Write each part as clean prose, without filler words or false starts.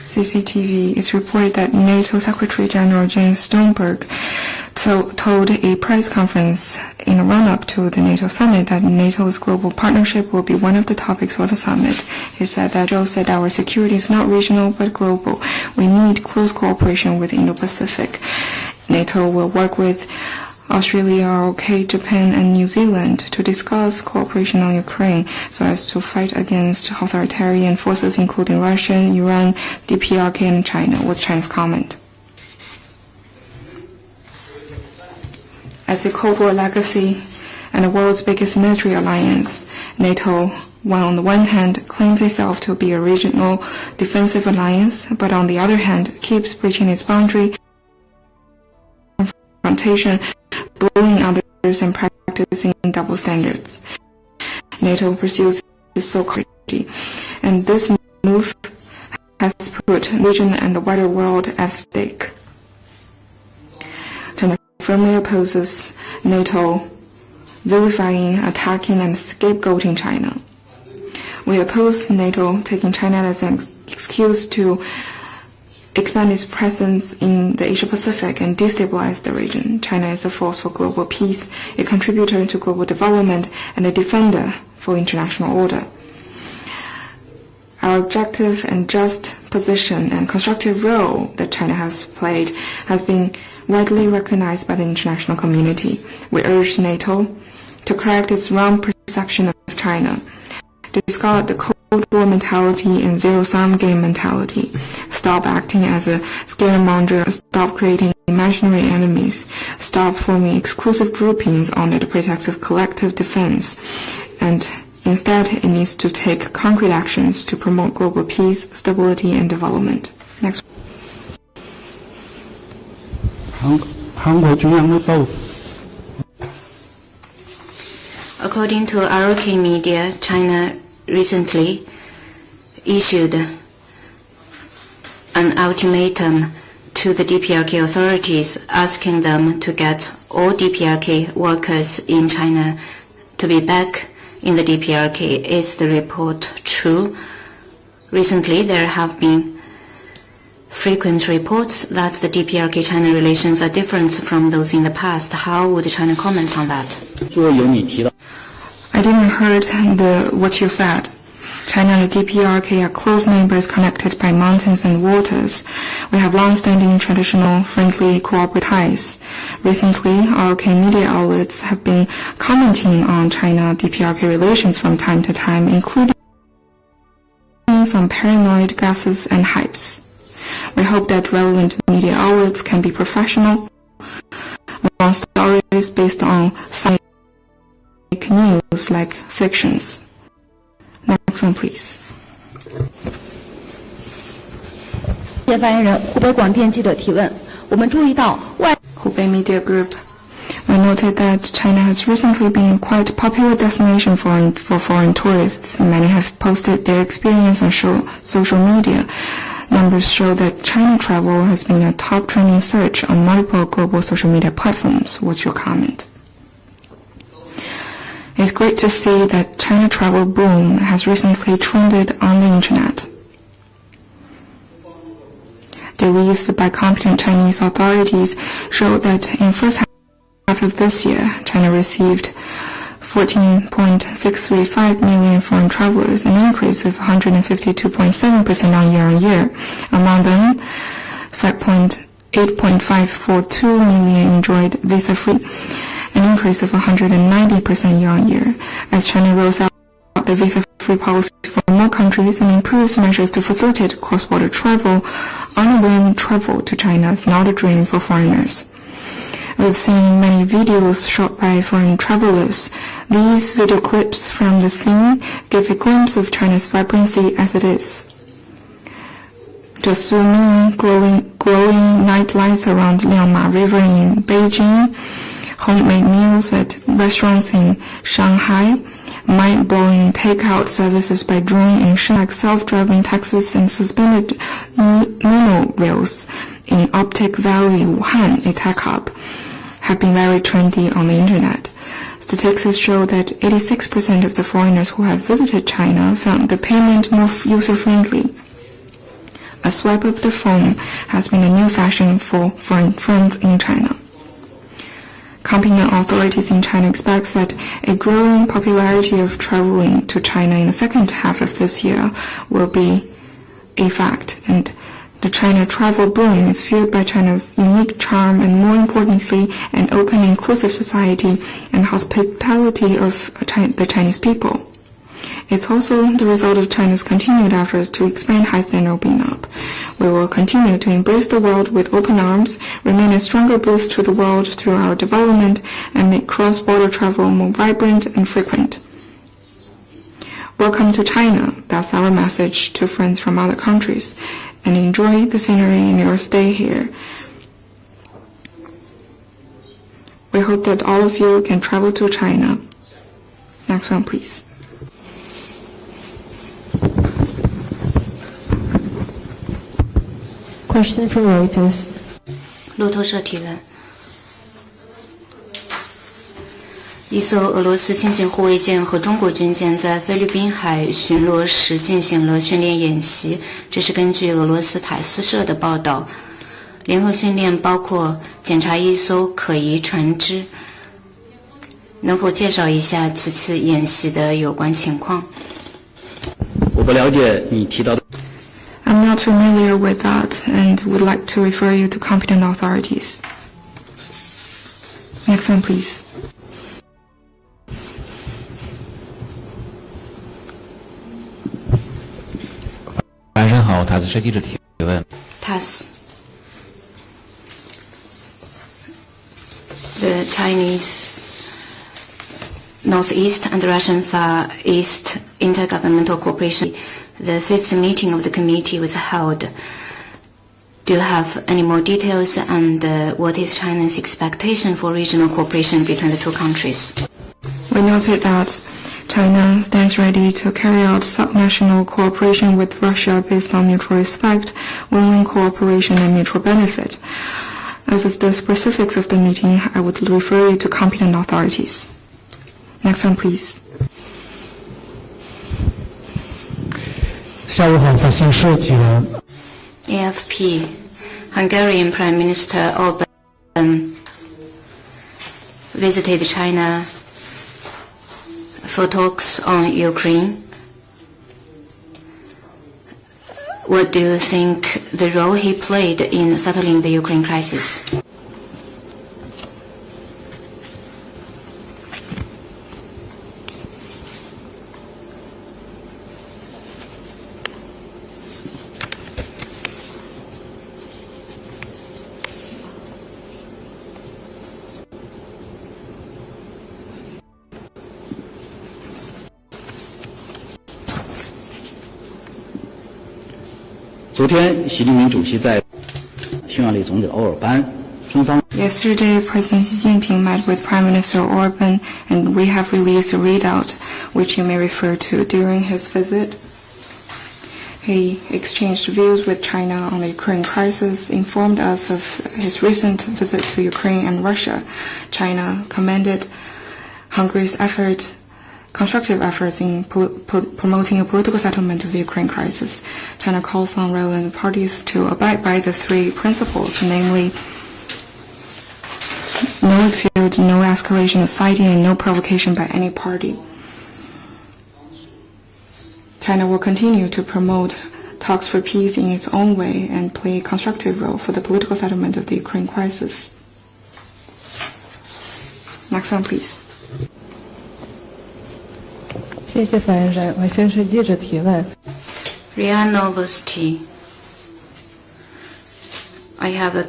CCTV, it's reported that NATO Secretary General Jens Stoltenberg told a press conference in a run-up to the NATO summit that NATO's global partnership will be one of the topics for the summit. He said that Joe said our security is not regional but global. We need close cooperation with Indo-Pacific. NATO will work with Australia, UK, Japan, and New Zealand to discuss cooperation on Ukraine so as to fight against authoritarian forces including Russia, Iran, DPRK, and China. What's China's comment? As a Cold War legacy and the world's biggest military alliance, NATO, while on the one hand claims itself to be a regional defensive alliance, but on the other hand keeps breaching its boundary, confrontation, bullying others, and practicing double standards. NATO pursues its so-called security, and this move has put the region and the wider world at stake. China firmly opposes NATO vilifying, attacking, and scapegoating China. We oppose NATO taking China as an excuse to expand its presence in the Asia-Pacific and destabilize the region. China is a force for global peace, a contributor to global development, and a defender for international order. Our objective and just position and constructive role that China has played has been widely recognized by the international community. We urge NATO to correct its wrong perception of China, to discard the Cold War mentality and zero-sum game mentality, stop acting as a scaremonger, stop creating imaginary enemies, stop forming exclusive groupings under the pretext of collective defense, and instead it needs to take concrete actions to promote global peace, stability, and development. Next. According to ROK media, China recently issued an ultimatum to the DPRK authorities asking them to get all DPRK workers in China to be back in the DPRK. Is the report true? Recently, there have been frequent reports that the DPRK-China relations are different from those in the past. How would China comment on that? I didn't heard what you said. China and the DPRK are close neighbors connected by mountains and waters. We have long-standing traditional, friendly, cooperative ties. Recently, ROK media outlets have been commenting on China-DPRK relations from time to time, including some paranoid guesses and hypes. We hope that relevant media outlets can be professional, on stories based on fake news like fictions. Next one, please. 发言人湖北广电记者提问：我们注意到外 Hubei Media Group. We noted that China has recently been a quite popular destination for foreign tourists. Many have posted their experience on social media. Numbers show that China travel has been a top trending search on multiple global social media platforms. What's your comment? It's great to see that China travel boom has recently trended on the internet. The list by competent Chinese authorities show that in first half of this year, China received 14.635 million foreign travelers, an increase of 152.7% on year. Among them, 8.542 million enjoyed visa-free, an increase of 190% year-on-year, as China rolls out the visa-free policy for more countries and improves measures to facilitate cross-border travel. Unwilling travel to China is not a dream for foreigners. We've seen many videos shot by foreign travelers. These video clips from the scene give a glimpse of China's vibrancy as it is. Just zoom in, glowing night lights around Liangma River in Beijing, homemade meals at restaurants in Shanghai, mind-blowing takeout services by drone in Shanghai, self-driving taxis, and suspended monorails in Optic Valley, Wuhan, a tech hub, have been very trendy on the internet. Statistics show that 86% of the foreigners who have visited China found the payment more user-friendly. A swipe of the phone has been a new fashion for foreign friends in China. Competent authorities in China expect that a growing popularity of traveling to China in the second half of this year will be a fact, and the China travel boom is fueled by China's unique charm and, more importantly, an open, inclusive society and hospitality of the Chinese people. It's also the result of China's continued efforts to expand high-standard opening up. We will continue to embrace the world with open arms, remain a stronger boost to the world through our development, and make cross-border travel more vibrant and frequent. Welcome to China, that's our message to friends from other countries, and enjoy the scenery in your stay here. We hope that all of you can travel to China. Next one, please. Question from Reuters. 路透社提问：一艘俄罗斯轻型护卫舰和中国军舰在菲律宾海巡逻时进行了训练演习，这是根据俄罗斯塔斯社的报道。联合训练包括检查一艘可疑船只，能否介绍一下此次演习的有关情况？我不了解你提到的。I'm not familiar with that and would like to refer you to competent authorities. Next one, please. 晚上好，塔斯社记者提问。TASS. The Chinese Northeast and Russian Far East Intergovernmental Cooperation. The fifth meeting of the committee was held. Do you have any more details, and what is China's expectation for regional cooperation between the two countries? We noted that China stands ready to carry out subnational cooperation with Russia based on mutual respect, win-win cooperation, and mutual benefit. As of the specifics of the meeting, I would refer you to competent authorities. Next one, please. 下午好，法新社提问。 AFP. Hungarian Prime Minister Orban visited China for talks on Ukraine. What do you think the role he played in settling the Ukraine crisis? 昨天，习近平主席在匈牙利总理欧尔班，中方。 Yesterday, President Xi Jinping met with Prime Minister Orban, and we have released a readout, which you may refer to during his visit. He exchanged views with China on the Ukraine crisis, informed us of his recent visit to Ukraine and Russia. China commended Hungary's constructive efforts in promoting a political settlement of the Ukraine crisis. China calls on relevant parties to abide by the three principles, namely no field, no escalation of fighting, and no provocation by any party. China will continue to promote talks for peace in its own way and play a constructive role for the political settlement of the Ukraine crisis. Next one, please. 谢谢发言人。法新社记者提问。 RIA Novosti. I have a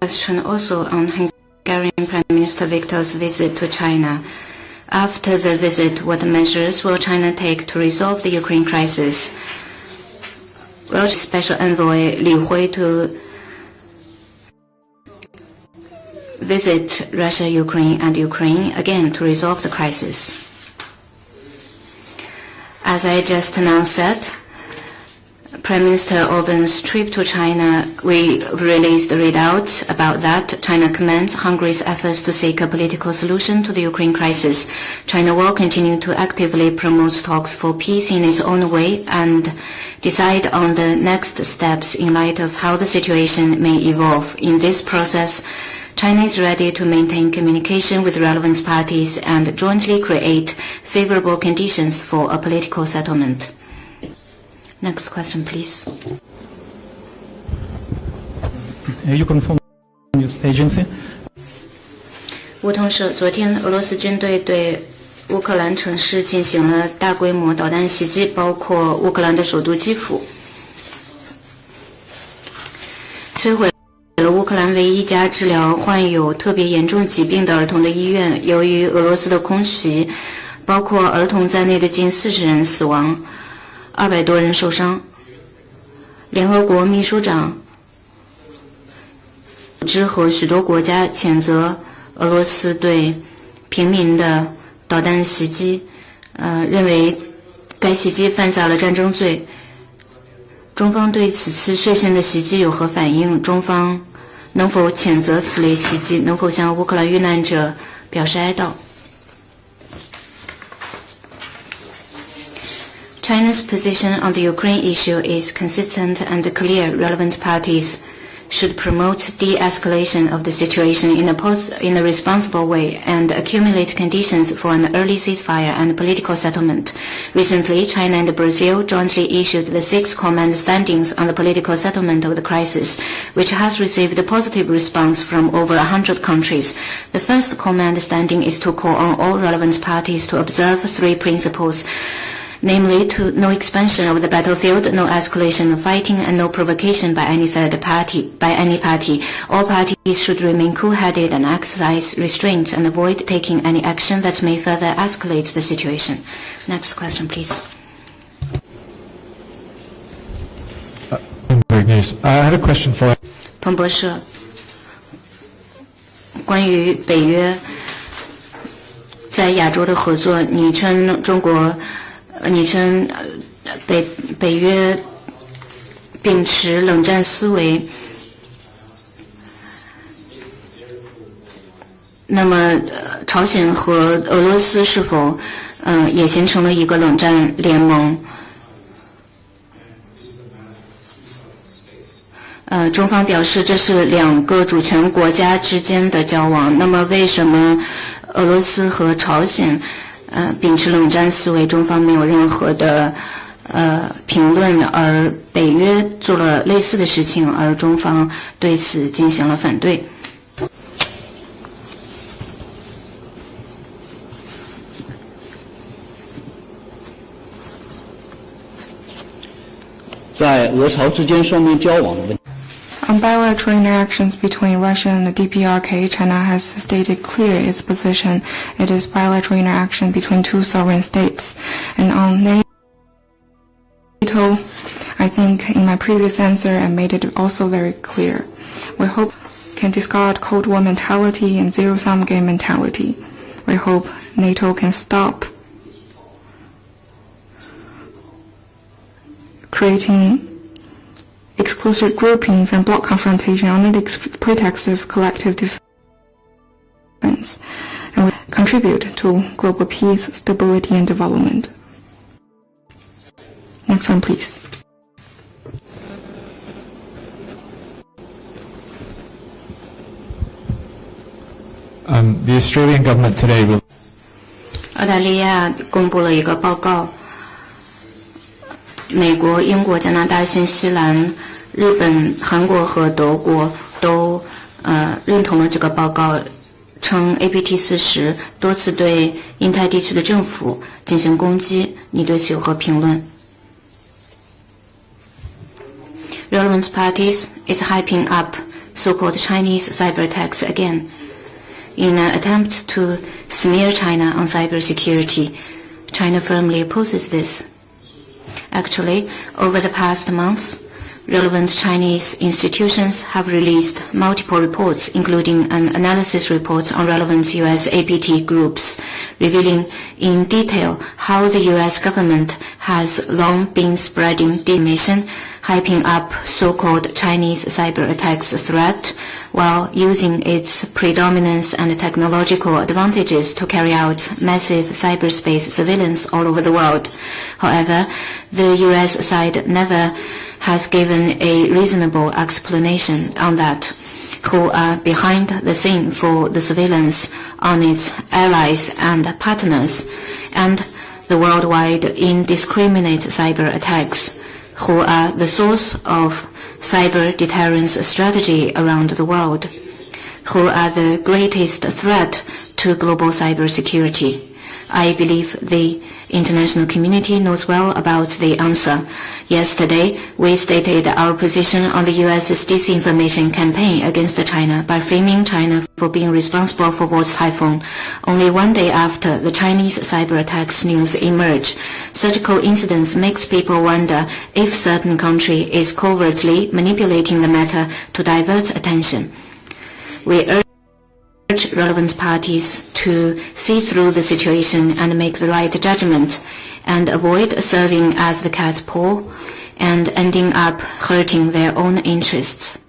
question also on Hungarian Prime Minister Viktor's visit to China. After the visit, what measures will China take to resolve the Ukraine crisis? Will Special Envoy Li Hui to visit Russia, Ukraine, and Ukraine again to resolve the crisis? As I just now said, Prime Minister Orban's trip to China, we released the readout about that. China commends Hungary's efforts to seek a political solution to the Ukraine crisis. China will continue to actively promote talks for peace in its own way and decide on the next steps in light of how the situation may evolve. In this process, China is ready to maintain communication with relevant parties and jointly create favorable conditions for a political settlement. Next question, please. Ukrinform News Agency. 乌通社，昨天俄罗斯军队对乌克兰城市进行了大规模导弹袭击，包括乌克兰的首都基辅，摧毁了乌克兰唯一一家治疗患有特别严重疾病的儿童的医院。由于俄罗斯的空袭，包括儿童在内的近40人死亡，200多人受伤。联合国秘书长组织和许多国家谴责俄罗斯对平民的导弹袭击，认为该袭击犯下了战争罪。中方对此次血腥的袭击有何反应？中方能否谴责此类袭击？能否向乌克兰遇难者表示哀悼？China's position on the Ukraine issue is consistent and clear. Relevant parties should promote de-escalation of the situation in a responsible way and accumulate conditions for an early ceasefire and political settlement. Recently, China and Brazil jointly issued the 6th core understandings on the political settlement of the crisis, which has received a positive response from over 100 countries. The first core understanding is to call on all relevant parties to observe 3 principles, namely to no expansion of the battlefield, no escalation of fighting, and no provocation by any third party. All parties should remain cool-headed and exercise restraint and avoid taking any action that may further escalate the situation. Next question, please. News. I had a question for. 彭博社，关于北约在亚洲的合作，你称北约秉持冷战思维，那么朝鲜和俄罗斯是否也形成了一个冷战联盟？中方表示这是2个主权国家之间的交往。那么为什么俄罗斯和朝鲜秉持冷战思维，中方没有任何的评论，而北约做了类似的事情，而中方对此进行了反对。在俄朝之间双边交往的问题。On bilateral interactions between Russia and the DPRK, China has stated clear its position. It is bilateral interaction between 2 sovereign states. And on NATO, I think in my previous answer I made it also very clear. We hope can discard Cold War mentality and zero-sum game mentality. We hope NATO can stop creating exclusive groupings and bloc confrontation under the pretext of collective defense, and will contribute to global peace, stability, and development. Next one, please. The Australian government today will. 澳大利亚公布了一个报告，美国、英国、加拿大、新西兰、日本、韩国和德国都认同了这个报告，称 APT-40多次对印太地区的政府进行攻击。你对此有何评论？ Relevant parties is hyping up so-called Chinese cyber attacks again in an attempt to smear China on cybersecurity. China firmly opposes this. Actually, over the past months, relevant Chinese institutions have released multiple reports, including an analysis report on relevant U.S. APT groups, revealing in detail how the U.S. government has long been spreading disinformation, hyping up so-called Chinese cyber attacks threat, while using its predominance and technological advantages to carry out massive cyberspace surveillance all over the world. However, the U.S. side never has given a reasonable explanation on that, who are behind the scene for the surveillance on its allies and partners, and the worldwide indiscriminate cyber attacks, who are the source of cyber deterrence strategy around the world, who are the greatest threat to global cybersecurity. I believe the international community knows well about the answer. Yesterday, we stated our position on the U.S.'s disinformation campaign against China by framing China for being responsible for Watts Typhoon. Only one day after the Chinese cyber attacks news emerged, such coincidence makes people wonder if certain country is covertly manipulating the matter to divert attention. We urge relevant parties to see through the situation and make the right judgment, and avoid serving as the cat's paw and ending up hurting their own interests.